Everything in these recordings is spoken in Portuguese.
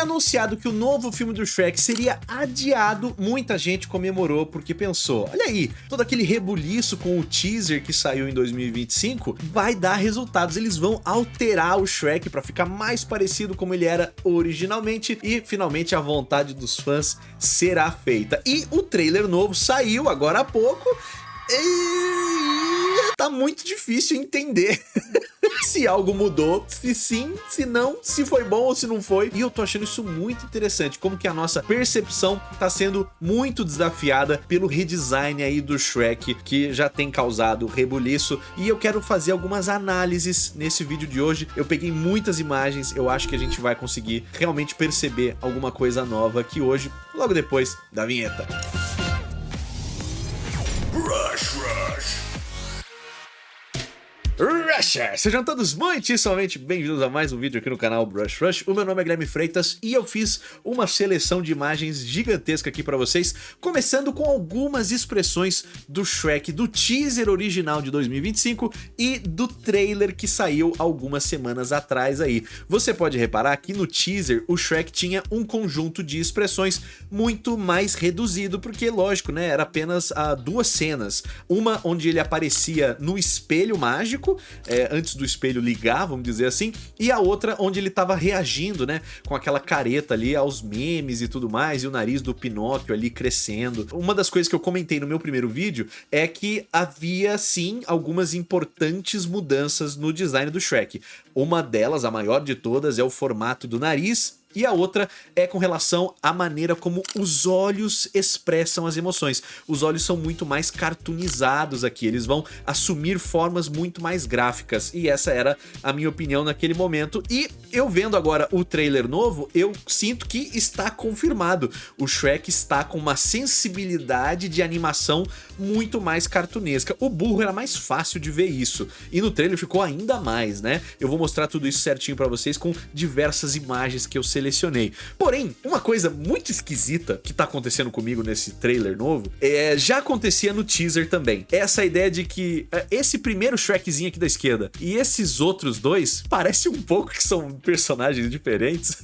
foi anunciado que o novo filme do Shrek seria adiado, muita gente comemorou porque pensou, olha aí, todo aquele rebuliço com o teaser que saiu em 2025 vai dar resultados, eles vão alterar o Shrek para ficar mais parecido como ele era originalmente e finalmente a vontade dos fãs será feita. E o trailer novo saiu agora há pouco e tá muito difícil entender se algo mudou, se sim, se não, se foi bom ou se não foi. E eu tô achando isso muito interessante, como que a nossa percepção tá sendo muito desafiada pelo redesign aí do Shrek, que já tem causado rebuliço. E eu quero fazer algumas análises nesse vídeo de hoje. Eu peguei muitas imagens, eu acho que a gente vai conseguir realmente perceber alguma coisa nova aqui hoje, logo depois da vinheta. Rusher! Sejam todos muitíssimamente bem-vindos a mais um vídeo aqui no canal Brush Rush. O meu nome é Guilherme Freitas e eu fiz uma seleção de imagens gigantesca aqui pra vocês, começando com algumas expressões do Shrek, do teaser original de 2025 e do trailer que saiu algumas semanas atrás aí. Você pode reparar que no teaser o Shrek tinha um conjunto de expressões muito mais reduzido, porque lógico, né, era apenas duas cenas. Uma onde ele aparecia no espelho mágico, antes do espelho ligar, vamos dizer assim, e a outra onde ele tava reagindo, né, com aquela careta ali aos memes e tudo mais, e o nariz do Pinóquio ali crescendo. Uma das coisas que eu comentei no meu primeiro vídeo é que havia sim algumas importantes mudanças no design do Shrek. Uma delas, a maior de todas, é o formato do nariz, e a outra é com relação à maneira como os olhos expressam as emoções. Os olhos são muito mais cartoonizados aqui, eles vão assumir formas muito mais gráficas, e essa era a minha opinião naquele momento. E eu vendo agora o trailer novo, eu sinto que está confirmado. O Shrek está com uma sensibilidade de animação muito mais cartunesca. O burro era mais fácil de ver isso, e no trailer ficou ainda mais, né? Eu vou mostrar tudo isso certinho pra vocês com diversas imagens que eu selecionei. Porém, uma coisa muito esquisita que tá acontecendo comigo nesse trailer novo, já acontecia no teaser também. Essa ideia de que esse primeiro Shrekzinho aqui da esquerda e esses outros dois parece um pouco que são personagens diferentes.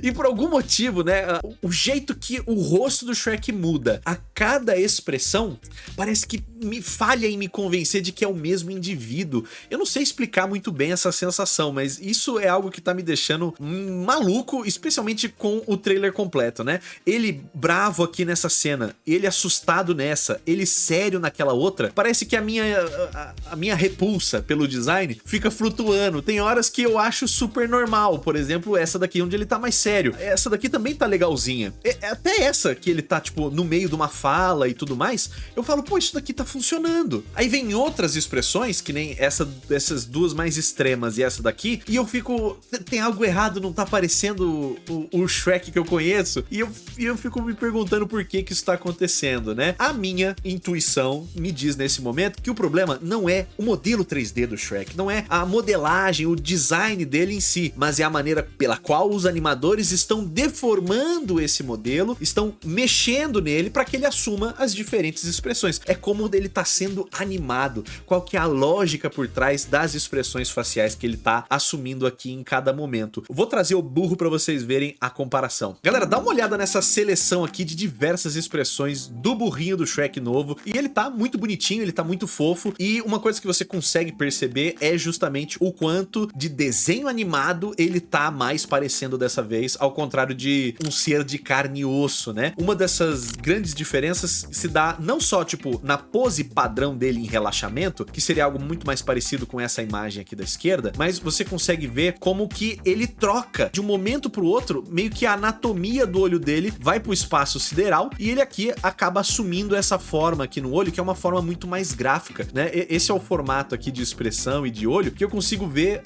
E por algum motivo, né, o jeito que o rosto do Shrek muda a cada expressão parece que me falha em me convencer de que é o mesmo indivíduo. Eu não sei explicar muito bem essa sensação, mas isso é algo que tá me deixando maluco, especialmente com o trailer completo, né? Ele bravo aqui nessa cena, ele assustado nessa, ele sério naquela outra. Parece que a minha repulsa pelo design fica flutuando. Tem horas que eu acho super normal, por exemplo, essa daqui onde ele tá mais sério. Essa daqui também tá legalzinha. Até essa que ele tá, tipo, no meio de uma fala e tudo mais, eu falo, pô, isso daqui tá funcionando. Aí vem outras expressões, que nem essas duas mais extremas e essa daqui, e eu fico, tem algo errado, não tá parecendo o Shrek que eu conheço, e eu fico me perguntando por que isso tá acontecendo, né? A minha intuição me diz nesse momento que o problema não é o modelo 3D do Shrek, não é a modelagem, o design dele em si, mas é a maneira pela qual os animadores estão deformando esse modelo, estão mexendo nele para que ele assuma as diferentes expressões. É como ele tá sendo animado, qual que é a lógica por trás das expressões faciais que ele tá assumindo aqui em cada momento. Vou trazer o burro para vocês verem a comparação. Galera, dá uma olhada nessa seleção aqui de diversas expressões do burrinho do Shrek novo, e ele tá muito bonitinho, ele tá muito fofo, e uma coisa que você consegue perceber é justamente o quanto de desenho animado ele tá mais parecendo dessa vez, ao contrário de um ser de carne e osso, né? Uma dessas grandes diferenças se dá não só, tipo, na pose padrão dele em relaxamento, que seria algo muito mais parecido com essa imagem aqui da esquerda, mas você consegue ver como que ele troca de um momento pro outro, meio que a anatomia do olho dele vai pro espaço sideral, e ele aqui acaba assumindo essa forma aqui no olho, que é uma forma muito mais gráfica, né? Esse é o formato aqui de expressão e de olho que eu consigo ver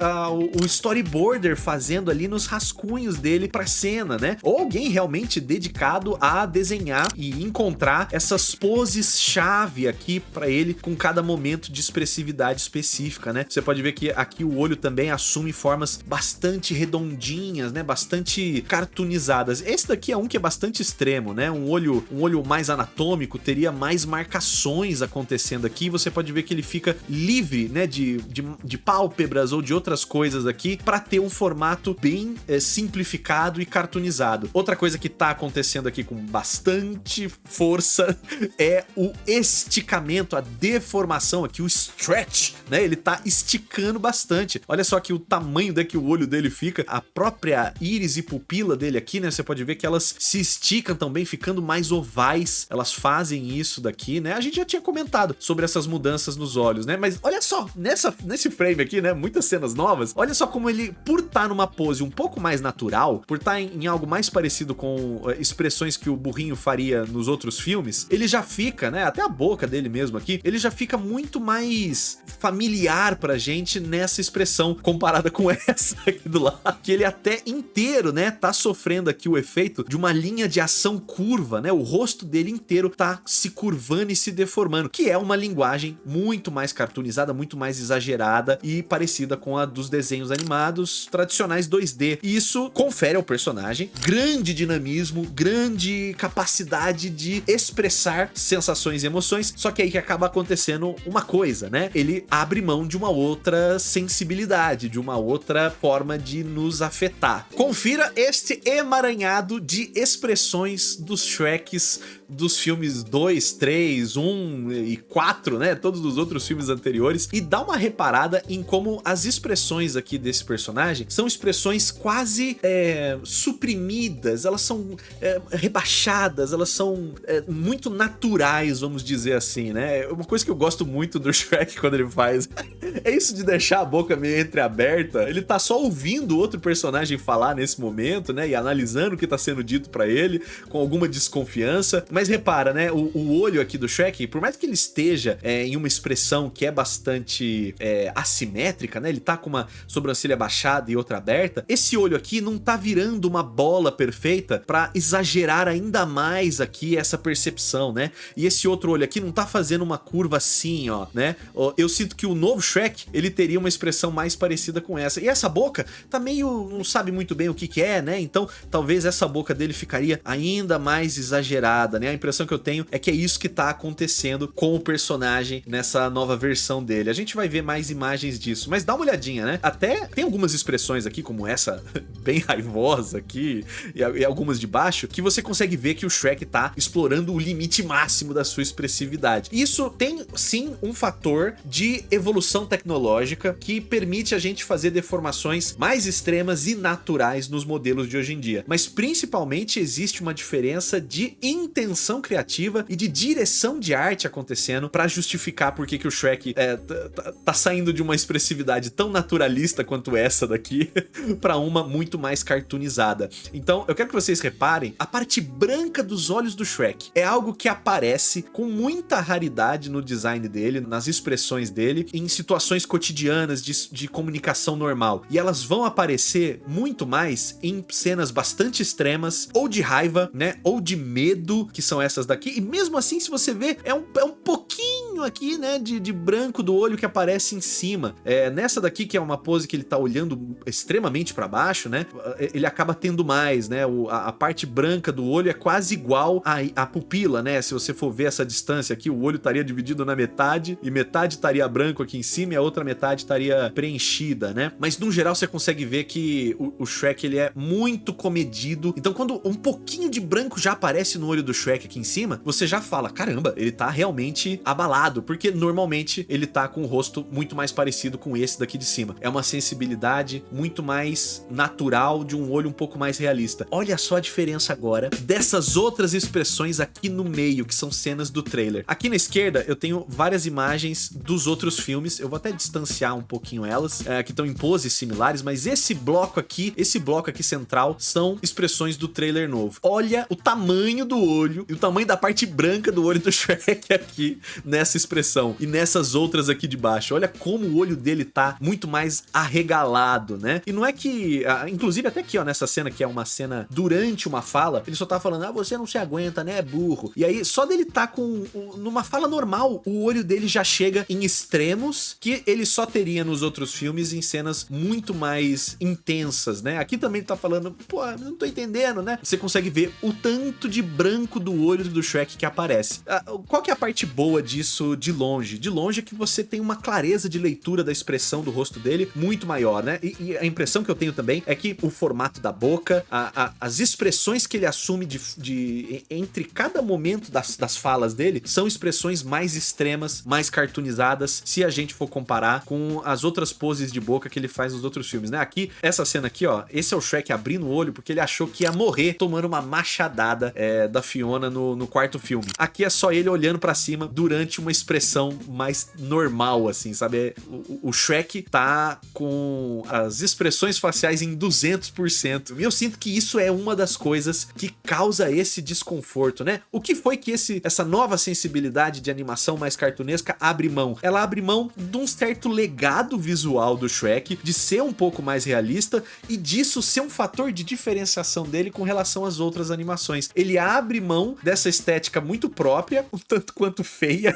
o storyboarder fazendo ali nos rascunhos dele pra cena, né? Ou alguém realmente dedicado a desenhar e encontrar essas poses-chave aqui pra ele com cada momento de expressividade específica, né? Você pode ver que aqui o olho também assume formas bastante redondinhas, né? Bastante cartoonizadas. Esse daqui é um que é bastante extremo, né? Um olho mais anatômico teria mais marcações acontecendo aqui. Você pode ver que ele fica livre, né? De pálpebras ou de outras coisas aqui, pra ter um formato bem simplificado exagerado e cartoonizado. Outra coisa que tá acontecendo aqui com bastante força é o esticamento, a deformação aqui, o stretch, né? Ele tá esticando bastante. Olha só aqui o tamanho que o olho dele fica, a própria íris e pupila dele aqui, né? Você pode ver que elas se esticam também, ficando mais ovais. Elas fazem isso daqui, né? A gente já tinha comentado sobre essas mudanças nos olhos, né? Mas olha só, nesse frame aqui, né? Muitas cenas novas. Olha só como ele, por estar numa pose um pouco mais natural, por estar em algo mais parecido com expressões que o burrinho faria nos outros filmes, ele já fica, né? Até a boca dele mesmo aqui, ele já fica muito mais familiar pra gente nessa expressão comparada com essa aqui do lado, que ele até inteiro, né, tá sofrendo aqui o efeito de uma linha de ação curva, né? O rosto dele inteiro tá se curvando e se deformando, que é uma linguagem muito mais cartoonizada, muito mais exagerada e parecida com a dos desenhos animados tradicionais 2D. E isso confere ao personagem grande dinamismo, grande capacidade de expressar sensações e emoções, só que aí que acaba acontecendo uma coisa, né? Ele abre mão de uma outra sensibilidade, de uma outra forma de nos afetar. Confira este emaranhado de expressões dos Shreks dos filmes 2, 3, 1 e 4, né? Todos os outros filmes anteriores, e dá uma reparada em como as expressões aqui desse personagem são expressões quase suprimidas, elas são rebaixadas, elas são muito naturais, vamos dizer assim, né? Uma coisa que eu gosto muito do Shrek quando ele faz é isso de deixar a boca meio entreaberta. Ele tá só ouvindo outro personagem falar nesse momento, né? E analisando o que tá sendo dito pra ele, com alguma desconfiança. Mas repara, né? O olho aqui do Shrek, por mais que ele esteja em uma expressão que é bastante assimétrica, né? Ele tá com uma sobrancelha baixada e outra aberta. Esse olho aqui não tá virando uma bola perfeita pra exagerar ainda mais aqui essa percepção, né? E esse outro olho aqui não tá fazendo uma curva assim, ó, né? Eu sinto que o novo Shrek, ele teria uma expressão mais parecida com essa. E essa boca tá meio... não sabe muito bem o que é, né? Então, talvez essa boca dele ficaria ainda mais exagerada, né? A impressão que eu tenho é que é isso que tá acontecendo com o personagem nessa nova versão dele. A gente vai ver mais imagens disso, mas dá uma olhadinha, né? Até tem algumas expressões aqui, como essa bem raivosa aqui, e algumas de baixo, que você consegue ver que o Shrek tá explorando o limite máximo da sua expressividade. Isso tem, sim, um fator de evolução tecnológica que permite a gente fazer deformações mais extremas e naturais nos modelos de hoje em dia. Mas principalmente existe uma diferença de intenção criativa e de direção de arte acontecendo para justificar por que o Shrek tá saindo de uma expressividade tão naturalista quanto essa daqui para uma muito mais cartoonizada. Então eu quero que vocês reparem, a parte branca dos olhos do Shrek é algo que aparece com muita raridade no design dele, nas expressões dele, em situações cotidianas de comunicação normal. E elas vão aparecer muito mais em cenas bastante extremas, ou de raiva, né, ou de medo, que são essas daqui. E mesmo assim, se você ver, é um pouquinho aqui, né, de branco do olho que aparece em cima. Nessa daqui, que é uma pose que ele tá olhando extremamente para baixo, né, ele acaba tendo mais, né, a parte branca do olho é quase igual à pupila, né. Se você for ver essa distância aqui, o olho estaria dividido na metade, e metade estaria branco aqui em cima e a outra metade estaria preenchida, né. Mas no geral você consegue ver que o Shrek, ele é muito comedido. Então quando um pouquinho de branco já aparece no olho do Shrek aqui em cima, você já fala, caramba, ele tá realmente abalado, porque normalmente ele tá com o rosto muito mais parecido com esse daqui de cima. É uma sensibilidade muito mais natural, de um olho um pouco mais realista. Olha só a diferença agora dessas outras expressões aqui no meio, que são cenas do trailer. Aqui na esquerda eu tenho várias imagens dos outros filmes, eu vou até distanciar um pouquinho elas, que estão em poses similares, mas esse bloco aqui central, são expressões do trailer novo. Olha o tamanho do olho e o tamanho da parte branca do olho do Shrek aqui nessa expressão e nessas outras aqui de baixo. Olha como o olho dele tá muito mais arregalado, né? E não é que... inclusive até aqui, ó, nessa cena, que é uma cena durante uma fala, ele só tá falando, você não se aguenta, né, burro? E aí, só dele tá numa fala normal, o olho dele já chega em extremos que ele só teria nos outros filmes em cenas muito mais intensas, né? Aqui também ele tá falando, pô, não tô entendendo, né? Você consegue ver o tanto de branco do olho do Shrek que aparece. Qual que é a parte boa disso olhando de longe. De longe é que você tem uma clareza de leitura da expressão do rosto dele muito maior, né? E a impressão que eu tenho também é que o formato da boca, as expressões que ele assume entre cada momento das falas dele, são expressões mais extremas, mais cartoonizadas, se a gente for comparar com as outras poses de boca que ele faz nos outros filmes, né? Aqui, essa cena aqui, ó, esse é o Shrek abrindo o olho porque ele achou que ia morrer tomando uma machadada da Fiona no quarto filme. Aqui é só ele olhando pra cima durante uma expressão mais normal, assim, sabe? O Shrek tá com as expressões faciais em 200%. E eu sinto que isso é uma das coisas que causa esse desconforto, né? O que foi que essa nova sensibilidade de animação mais cartunesca abre mão? Ela abre mão de um certo legado visual do Shrek, de ser um pouco mais realista e disso ser um fator de diferenciação dele com relação às outras animações. Ele abre mão dessa estética muito própria, um tanto quanto feia.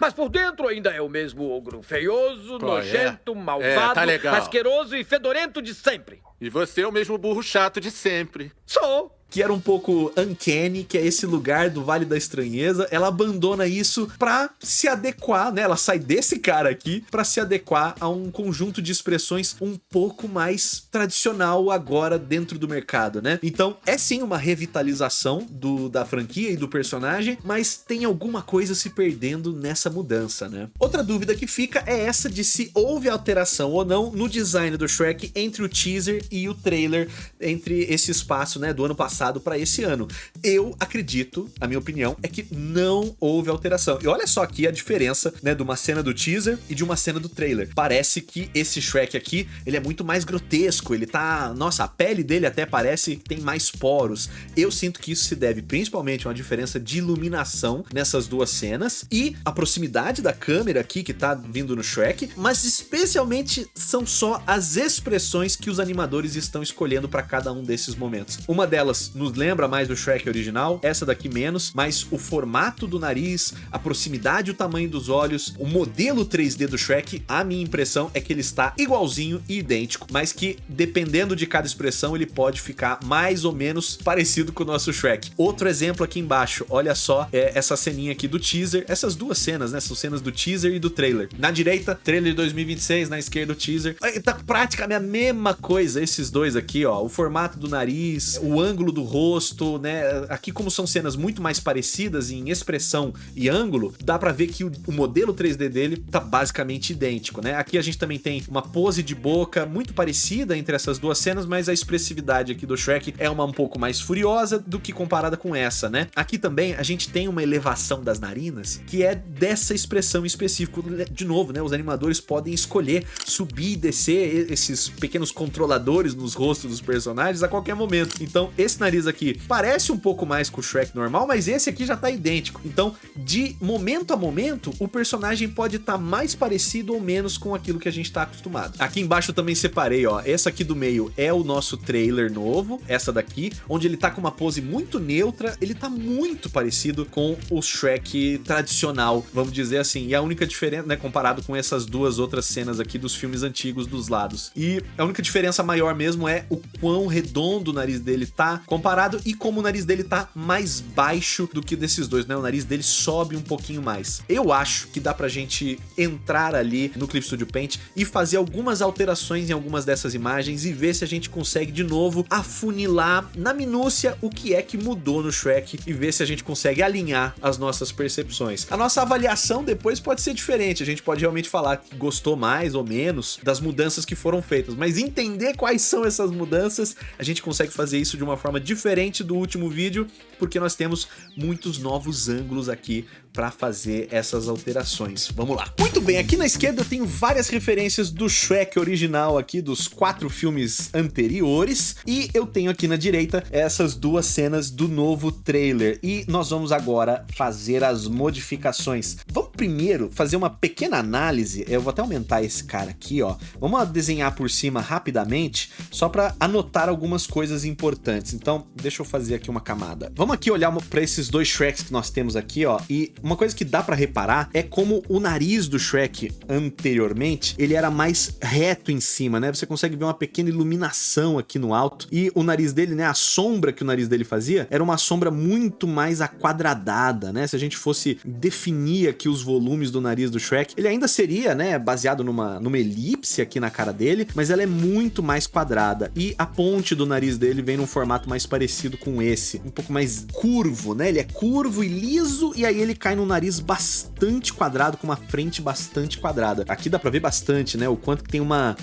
Mas por dentro ainda é o mesmo ogro feioso, nojento, malvado, tá asqueroso e fedorento de sempre. E você é o mesmo burro chato de sempre. Sou. Que era um pouco uncanny, que é esse lugar do Vale da Estranheza. Ela abandona isso pra se adequar, né? Ela sai desse cara aqui pra se adequar a um conjunto de expressões um pouco mais tradicional agora dentro do mercado, né? Então é sim uma revitalização da franquia e do personagem, mas tem alguma coisa se perdendo nessa mudança, né? Outra dúvida que fica é essa de se houve alteração ou não no design do Shrek entre o teaser e o trailer, entre esse espaço, né, do ano passado para esse ano. Eu acredito, a minha opinião, é que não houve alteração. E olha só aqui a diferença, né, de uma cena do teaser e de uma cena do trailer. Parece que esse Shrek aqui, ele é muito mais grotesco, ele tá... Nossa, a pele dele até parece que tem mais poros. Eu sinto que isso se deve principalmente a uma diferença de iluminação nessas duas cenas e a proximidade da câmera aqui que tá vindo no Shrek, mas especialmente são só as expressões que os animadores estão escolhendo para cada um desses momentos. Uma delas nos lembra mais do Shrek original, essa daqui menos, mas o formato do nariz, a proximidade e o tamanho dos olhos, o modelo 3D do Shrek, a minha impressão é que ele está igualzinho e idêntico, mas que dependendo de cada expressão ele pode ficar mais ou menos parecido com o nosso Shrek. Outro exemplo aqui embaixo, olha só essa ceninha aqui do teaser, essas duas cenas, né, são cenas do teaser e do trailer. Na direita, trailer de 2026, na esquerda o teaser. Tá praticamente a mesma coisa, esses dois aqui, ó, o formato do nariz, o ângulo do rosto, né? Aqui, como são cenas muito mais parecidas em expressão e ângulo, dá pra ver que o modelo 3D dele tá basicamente idêntico, né? Aqui a gente também tem uma pose de boca muito parecida entre essas duas cenas, mas a expressividade aqui do Shrek é um pouco mais furiosa do que comparada com essa, né? Aqui também a gente tem uma elevação das narinas que é dessa expressão em específico. De novo, né? Os animadores podem escolher subir e descer esses pequenos controladores nos rostos dos personagens a qualquer momento. Então, esse nariz aqui parece um pouco mais com o Shrek normal, mas esse aqui já tá idêntico. Então, de momento a momento, o personagem pode estar mais parecido ou menos com aquilo que a gente tá acostumado. Aqui embaixo eu também separei, ó, essa aqui do meio é o nosso trailer novo, essa daqui, onde ele tá com uma pose muito neutra, ele tá muito parecido com o Shrek tradicional, vamos dizer assim, e a única diferença, né, comparado com essas duas outras cenas aqui dos filmes antigos dos lados. E a única diferença maior mesmo é o quão redondo o nariz dele tá, comparado, e como o nariz dele tá mais baixo do que desses dois, né? O nariz dele sobe um pouquinho mais. Eu acho que dá pra gente entrar ali no Clip Studio Paint e fazer algumas alterações em algumas dessas imagens e ver se a gente consegue de novo afunilar na minúcia o que é que mudou no Shrek e ver se a gente consegue alinhar as nossas percepções. A nossa avaliação depois pode ser diferente, a gente pode realmente falar que gostou mais ou menos das mudanças que foram feitas, mas entender quais são essas mudanças, a gente consegue fazer isso de uma forma diferente do último vídeo, porque nós temos muitos novos ângulos aqui para fazer essas alterações. Vamos lá. Muito bem, aqui na esquerda eu tenho várias referências do Shrek original aqui, dos 4 filmes anteriores, e eu tenho aqui na direita essas duas cenas do novo trailer, e nós vamos agora fazer as modificações. Vamos primeiro fazer uma pequena análise, eu vou até aumentar esse cara aqui, ó. Vamos desenhar por cima rapidamente, só para anotar algumas coisas importantes. Então, deixa eu fazer aqui uma camada. Vamos aqui olhar para esses dois Shreks que nós temos aqui, ó, e Uma coisa que dá pra reparar é como o nariz do Shrek anteriormente, ele era mais reto em cima, né? Você consegue ver uma pequena iluminação aqui no alto, e o nariz dele, né, a sombra que o nariz dele fazia, era uma sombra muito mais aquadradada, né? Se a gente fosse definir aqui os volumes do nariz do Shrek, ele ainda seria, né, baseado numa elipse aqui na cara dele, mas ela é muito mais quadrada, e a ponte do nariz dele vem num formato mais parecido com esse, um pouco mais curvo, né? Ele é curvo e liso, e aí ele cai num nariz bastante quadrado, com uma frente bastante quadrada. Aqui dá pra ver bastante, né, o quanto que tem uma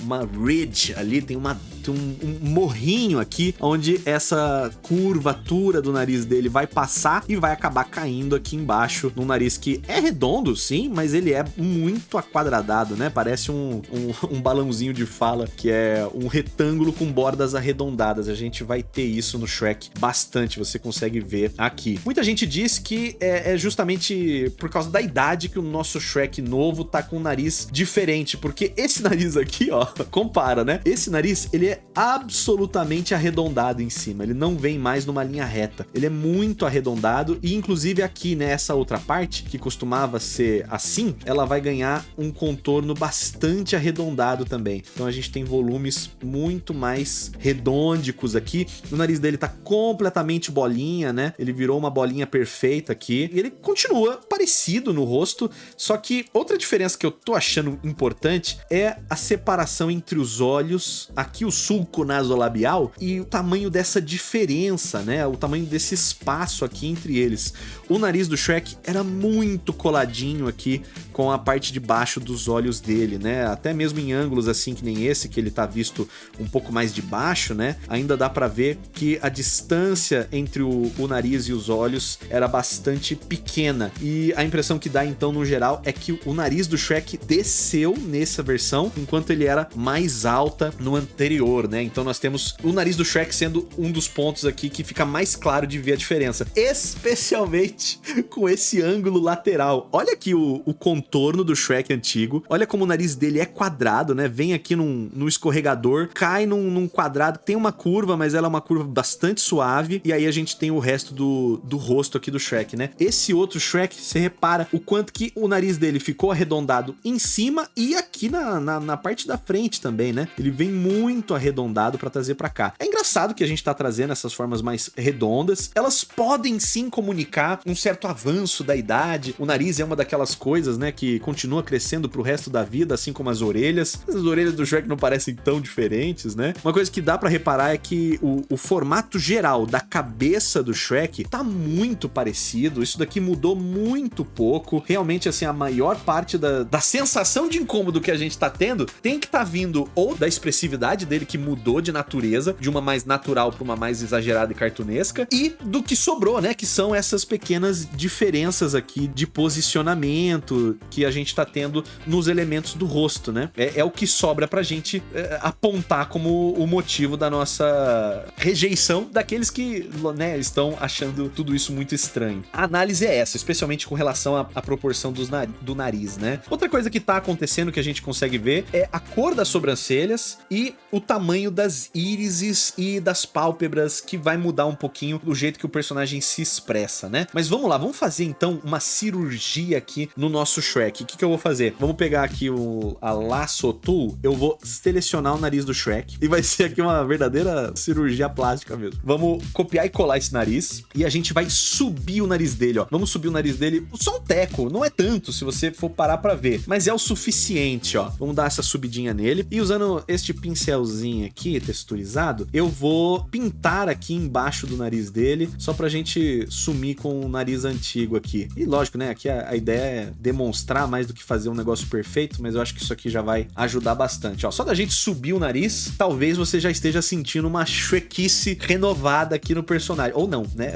ridge ali, tem um morrinho aqui, onde essa curvatura do nariz dele vai passar e vai acabar caindo aqui embaixo, num nariz que é redondo, sim, mas ele é muito aquadradado, né? Parece um balãozinho de fala, que é um retângulo com bordas arredondadas. A gente vai ter isso no Shrek bastante, você consegue ver aqui. Muita gente diz que é justamente por causa da idade que o nosso Shrek novo tá com um nariz diferente, porque esse nariz aqui, ó, compara, né? Esse nariz, ele é absolutamente arredondado em cima, ele não vem mais numa linha reta, ele é muito arredondado, e inclusive aqui, né, essa outra parte, que costumava ser assim, ela vai ganhar um contorno bastante arredondado também. Então a gente tem volumes muito mais redôndicos aqui. O nariz dele tá completamente bolinha, né? Ele virou uma bolinha perfeita aqui, e ele continua parecido no rosto, só que outra diferença que eu tô achando importante é a separação entre os olhos, aqui o sulco nasolabial, e o tamanho dessa diferença, né? O tamanho desse espaço aqui entre eles. O nariz do Shrek era muito coladinho aqui com a parte de baixo dos olhos dele, né? Até mesmo em ângulos assim que nem esse, que ele tá visto um pouco mais de baixo, né? Ainda dá pra ver que a distância entre o nariz e os olhos era bastante pequena. E a impressão que dá então no geral é que o nariz do Shrek desceu nessa versão, enquanto ele era mais alta no anterior, né? Então nós temos o nariz do Shrek sendo um dos pontos aqui que fica mais claro de ver a diferença, especialmente com esse ângulo lateral. Olha aqui o contorno do Shrek antigo, olha como o nariz dele é quadrado, né? Vem aqui num escorregador, cai num quadrado, tem uma curva, mas ela é uma curva bastante suave, e aí a gente tem o resto do rosto aqui do Shrek, né? Esse outro Shrek, você repara o quanto que o nariz dele ficou arredondado em cima e aqui na parte da frente também, né? Ele vem muito arredondado pra trazer pra cá. É engraçado que a gente tá trazendo essas formas mais redondas, elas podem sim comunicar um certo avanço da idade. O nariz é uma daquelas coisas, né, que continua crescendo pro resto da vida, assim como as orelhas. As orelhas do Shrek não parecem tão diferentes, né? Uma coisa que dá pra reparar é que o formato geral da cabeça do Shrek tá muito parecido. Isso daqui mudou muito pouco. Realmente, assim, a maior parte da sensação de incômodo que a gente tá tendo tem que tá vindo ou da expressividade dele, que mudou de natureza, de uma mais natural pra uma mais exagerada e cartunesca, e do que sobrou, né, que são essas pequenas diferenças aqui de posicionamento que a gente tá tendo nos elementos do rosto, né? É o que sobra pra gente apontar como o motivo da nossa rejeição daqueles que, né, estão achando tudo isso muito estranho. A análise é essa, especialmente com relação à proporção do nariz, né? Outra coisa que tá acontecendo que a gente consegue ver é a cor das sobrancelhas e o tamanho das írises e das pálpebras, que vai mudar um pouquinho do jeito que o personagem se expressa, né? Mas vamos lá, vamos fazer então uma cirurgia aqui no nosso Shrek. O que eu vou fazer? Vamos pegar aqui a Lasso Tool, eu vou selecionar o nariz do Shrek e vai ser aqui uma verdadeira cirurgia plástica mesmo. Vamos copiar e colar esse nariz e a gente vai subir o nariz dele, ó. Vamos subir o nariz dele só um teco, não é tanto se você for parar pra ver, mas é o suficiente, ó. Vamos dar essa subidinha nele e usando este pincelzinho aqui, texturizado, eu vou pintar aqui embaixo do nariz dele, só pra gente sumir com o nariz antigo aqui. E lógico, né, aqui a ideia é demonstrar mais do que fazer um negócio perfeito, mas eu acho que isso aqui já vai ajudar bastante, ó. Só da gente subir o nariz, talvez você já esteja sentindo uma Shrekice renovada aqui no personagem, ou não, né?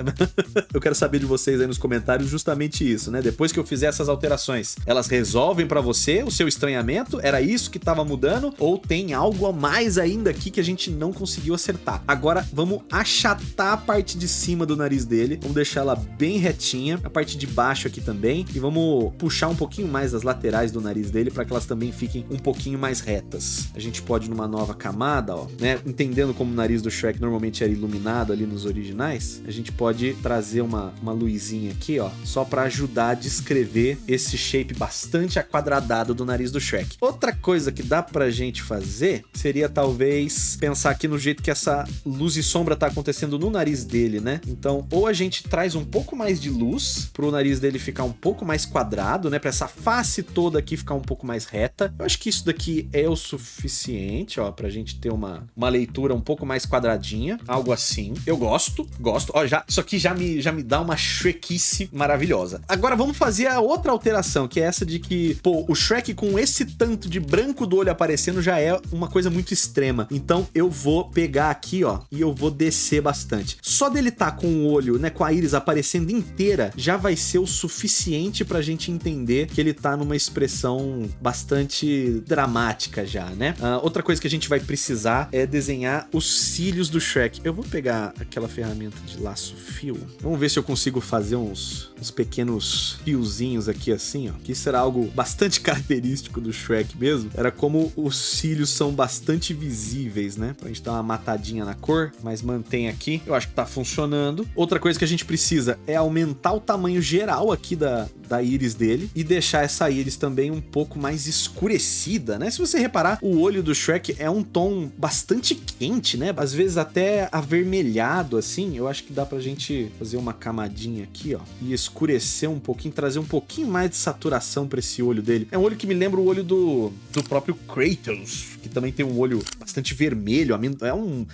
Eu quero saber de vocês aí nos comentários justamente isso, né? Depois que eu fizer essas alterações, elas resolvem pra você o seu estranhamento? Era isso que tava mudando? Ou tem algo a mais ainda aqui que a gente não conseguiu acertar? Agora vamos achatar a parte de cima do nariz dele, vamos deixar ela bem retinha, a parte de baixo aqui também, e vamos puxar um pouquinho mais as laterais do nariz dele para que elas também fiquem um pouquinho mais retas. A gente pode, numa nova camada, ó, né, entendendo como o nariz do Shrek normalmente era iluminado ali nos originais, a gente pode trazer uma luzinha aqui, ó, só pra ajudar a descrever esse shape bastante aquadradado do nariz do Shrek. Outra coisa que dá pra gente fazer seria talvez pensar aqui no jeito que essa luz e sombra tá acontecendo no nariz dele, né? Então, ou a gente traz um pouco mais de luz pro nariz dele ficar um pouco mais quadrado, né? Pra essa face toda aqui ficar um pouco mais reta. Eu acho que isso daqui é o suficiente, ó, pra gente ter uma leitura um pouco mais quadradinha, algo assim. Eu gosto. Ó, isso aqui já me dá uma Shrekice maravilhosa. Agora vamos fazer a outra alteração, que é essa de que, pô, o Shrek com esse tanto de branco do olho aparecendo já é uma coisa muito extrema. Então eu vou pegar aqui, ó, e eu vou descer bastante. Só dele tá com o olho, né, com a íris aparecendo inteira, já vai ser o suficiente pra gente entender que ele tá numa expressão bastante dramática já, né? Outra coisa que a gente vai precisar é desenhar os cílios do Shrek. Eu vou pegar aquela ferramenta de laço fio. Vamos ver se eu consigo fazer uns pequenos fiozinhos aqui assim, ó. Que será algo bastante característico do Shrek mesmo. Era como os cílios são bastante visíveis, né? Então a gente dá uma matadinha na cor, mas mantém aqui. Eu acho que tá funcionando. Outra coisa que a gente precisa é aumentar o tamanho geral aqui da íris dele e deixar essa íris também um pouco mais escurecida, né? Se você reparar, o olho do Shrek é um tom bastante quente, né? Às vezes até avermelhado, assim. Eu acho que dá pra gente fazer uma camadinha aqui, ó, e escurecer um pouquinho, trazer um pouquinho mais de saturação pra esse olho dele. É um olho que me lembra o olho do próprio Kratos, que também tem um olho bastante vermelho.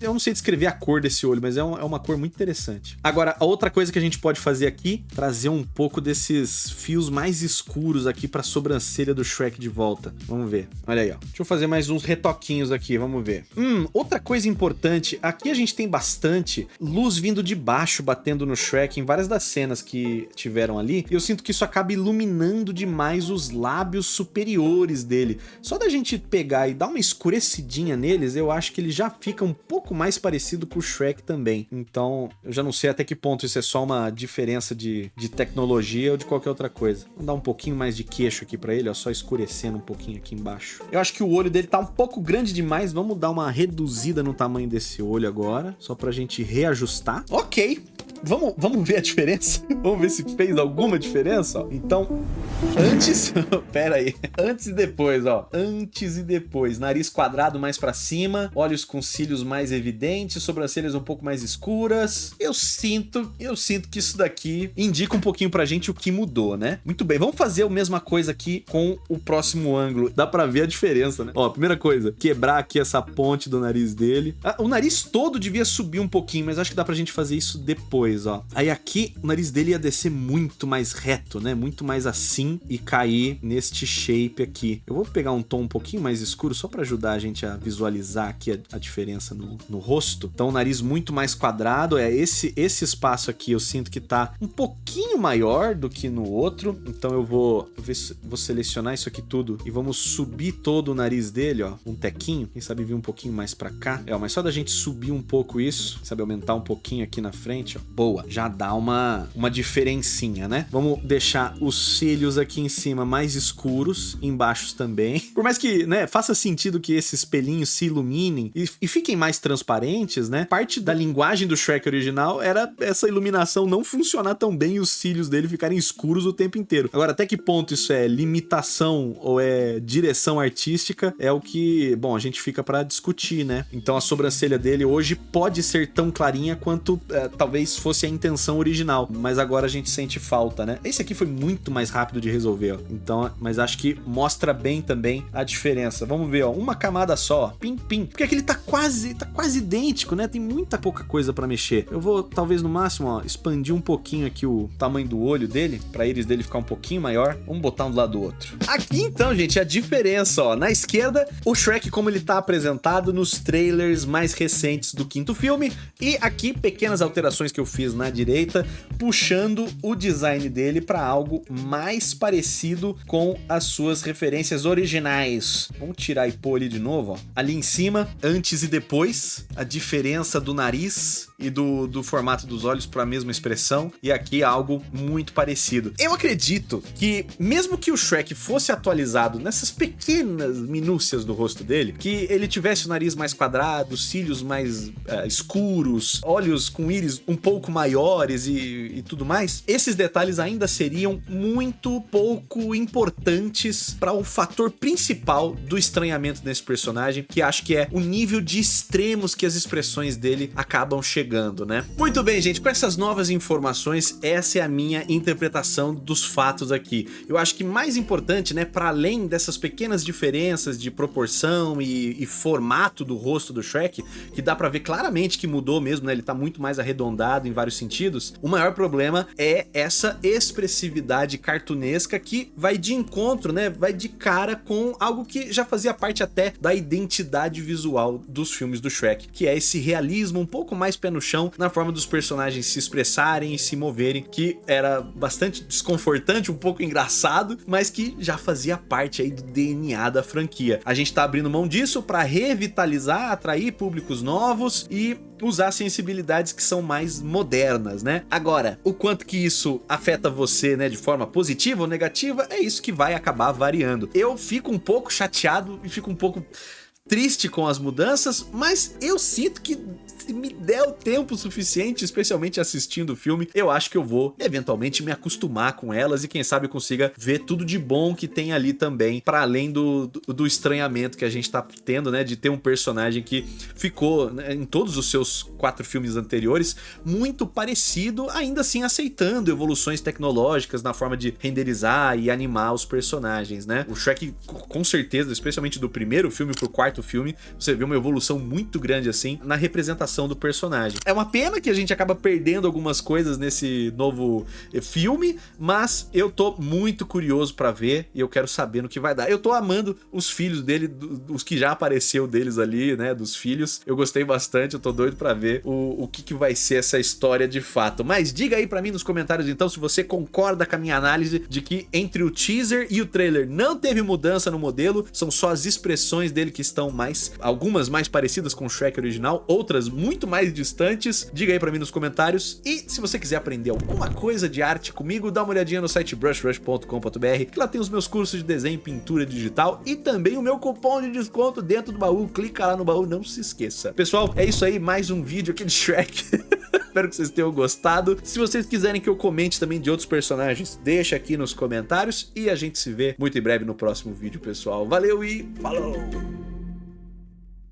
Eu não sei descrever a cor desse olho, mas é uma cor muito interessante. Agora, a outra coisa que a gente pode fazer aqui, trazer um pouco desses fios mais escuros aqui pra sobrancelha do Shrek de volta. Vamos ver. Olha aí, ó. Deixa eu fazer mais uns retoquinhos aqui, vamos ver. Outra coisa importante, aqui a gente tem bastante luz vindo de baixo, batendo no Shrek em várias das cenas que tiveram ali, e eu sinto que isso acaba iluminando demais os lábios superiores dele. Só da gente pegar e dar uma escurecidinha neles, eu acho que ele já fica um pouco mais parecido com o Shrek também. Então, eu já não sei até que ponto isso é só uma diferença de tecnologia ou de qualquer outra coisa. Vamos dar um pouquinho mais de queixo aqui pra ele, ó, só escurecendo um pouquinho aqui embaixo. Eu acho que o olho dele tá um pouco grande demais, vamos dar uma reduzida no tamanho desse olho agora, só pra gente reajustar. Ok! Vamos ver a diferença? Vamos ver se fez alguma diferença, ó. Então, antes... Pera aí. Antes e depois, ó. Antes e depois. Nariz quadrado mais pra cima. Olhos com cílios mais evidentes. Sobrancelhas um pouco mais escuras. Eu sinto que isso daqui indica um pouquinho pra gente o que mudou, né? Muito bem. Vamos fazer a mesma coisa aqui com o próximo ângulo. Dá pra ver a diferença, né? Ó, primeira coisa. Quebrar aqui essa ponte do nariz dele. O nariz todo devia subir um pouquinho, mas acho que dá pra gente fazer isso depois, ó. Aí aqui o nariz dele ia descer muito mais reto, né? Muito mais assim e cair neste shape aqui. Eu vou pegar um tom um pouquinho mais escuro só pra ajudar a gente a visualizar aqui a diferença no rosto. Então o nariz muito mais quadrado, esse espaço aqui eu sinto que tá um pouquinho maior do que no outro. Então eu vou selecionar isso aqui tudo e vamos subir todo o nariz dele, ó, um tequinho. Quem sabe vir um pouquinho mais pra cá. Mas só da gente subir um pouco isso, sabe, aumentar um pouquinho aqui na frente, ó. Boa, já dá uma diferencinha, né? Vamos deixar os cílios aqui em cima mais escuros, embaixo também. Por mais que, né, faça sentido que esses pelinhos se iluminem e fiquem mais transparentes, né? Parte da linguagem do Shrek original era essa iluminação não funcionar tão bem e os cílios dele ficarem escuros o tempo inteiro. Agora, até que ponto isso é limitação ou é direção artística é o que, bom, a gente fica pra discutir, né? Então a sobrancelha dele hoje pode ser tão clarinha quanto talvez fosse a intenção original, mas agora a gente sente falta, né? Esse aqui foi muito mais rápido de resolver, ó. Então, mas acho que mostra bem também a diferença. Vamos ver, ó, uma camada só, ó. Pim, pim. Porque aqui ele tá quase idêntico, né? Tem muita pouca coisa pra mexer. Eu vou, talvez no máximo, ó, expandir um pouquinho aqui o tamanho do olho dele, pra íris dele ficar um pouquinho maior. Vamos botar um do lado do outro. Aqui, então, gente, a diferença, ó. Na esquerda, o Shrek como ele tá apresentado nos trailers mais recentes do quinto filme. E aqui, pequenas alterações que eu fiz na direita, puxando o design dele para algo mais parecido com as suas referências originais. Vamos tirar e pôr ali de novo, ó. Ali em cima, antes e depois, a diferença do nariz e do formato dos olhos para a mesma expressão, e aqui algo muito parecido. Eu acredito que, mesmo que o Shrek fosse atualizado nessas pequenas minúcias do rosto dele, que ele tivesse o nariz mais quadrado, cílios mais escuros, olhos com íris um pouco maiores e tudo mais, esses detalhes ainda seriam muito pouco importantes para o fator principal do estranhamento desse personagem, que acho que é o nível de extremos que as expressões dele acabam chegando, né? Muito bem, gente, com essas novas informações, essa é a minha interpretação dos fatos aqui. Eu acho que mais importante, né, para além dessas pequenas diferenças de proporção e formato do rosto do Shrek, que dá pra ver claramente que mudou mesmo, né, ele tá muito mais arredondado em vários sentidos, o maior problema é essa expressividade cartunesca que vai de encontro, né, vai de cara com algo que já fazia parte até da identidade visual dos filmes do Shrek, que é esse realismo um pouco mais pé no chão na forma dos personagens se expressarem e se moverem, que era bastante desconfortante, um pouco engraçado, mas que já fazia parte aí do DNA da franquia. A gente tá abrindo mão disso para revitalizar, atrair públicos novos e usar sensibilidades que são mais modernas, né? Agora, o quanto que isso afeta você, né, de forma positiva ou negativa, é isso que vai acabar variando. Eu fico um pouco chateado e fico um pouco triste com as mudanças, mas eu sinto que se me der o tempo suficiente, especialmente assistindo o filme, eu acho que eu vou eventualmente me acostumar com elas e quem sabe eu consiga ver tudo de bom que tem ali também, para além do estranhamento que a gente tá tendo, né, de ter um personagem que ficou, né, em todos os seus 4 filmes anteriores, muito parecido, ainda assim aceitando evoluções tecnológicas na forma de renderizar e animar os personagens, né? O Shrek, com certeza, especialmente do primeiro filme pro quarto filme, você vê uma evolução muito grande assim na representação do personagem. É uma pena que a gente acaba perdendo algumas coisas nesse novo filme, mas eu tô muito curioso pra ver e eu quero saber no que vai dar. Eu tô amando os filhos dele, os que já apareceu deles ali, né, dos filhos. Eu gostei bastante, eu tô doido pra ver o que vai ser essa história de fato. Mas diga aí pra mim nos comentários então se você concorda com a minha análise de que entre o teaser e o trailer não teve mudança no modelo, são só as expressões dele que estão algumas mais parecidas com o Shrek original, outras muito mais distantes. Diga aí pra mim nos comentários. E se você quiser aprender alguma coisa de arte comigo, dá uma olhadinha no site brushrush.com.br, que lá tem os meus cursos de desenho e pintura digital e também o meu cupom de desconto dentro do baú. Clica lá no baú, não se esqueça. Pessoal, é isso aí, mais um vídeo aqui de Shrek. Espero que vocês tenham gostado. Se vocês quiserem que eu comente também de outros personagens, deixa aqui nos comentários e a gente se vê muito em breve no próximo vídeo, pessoal. Valeu e falou!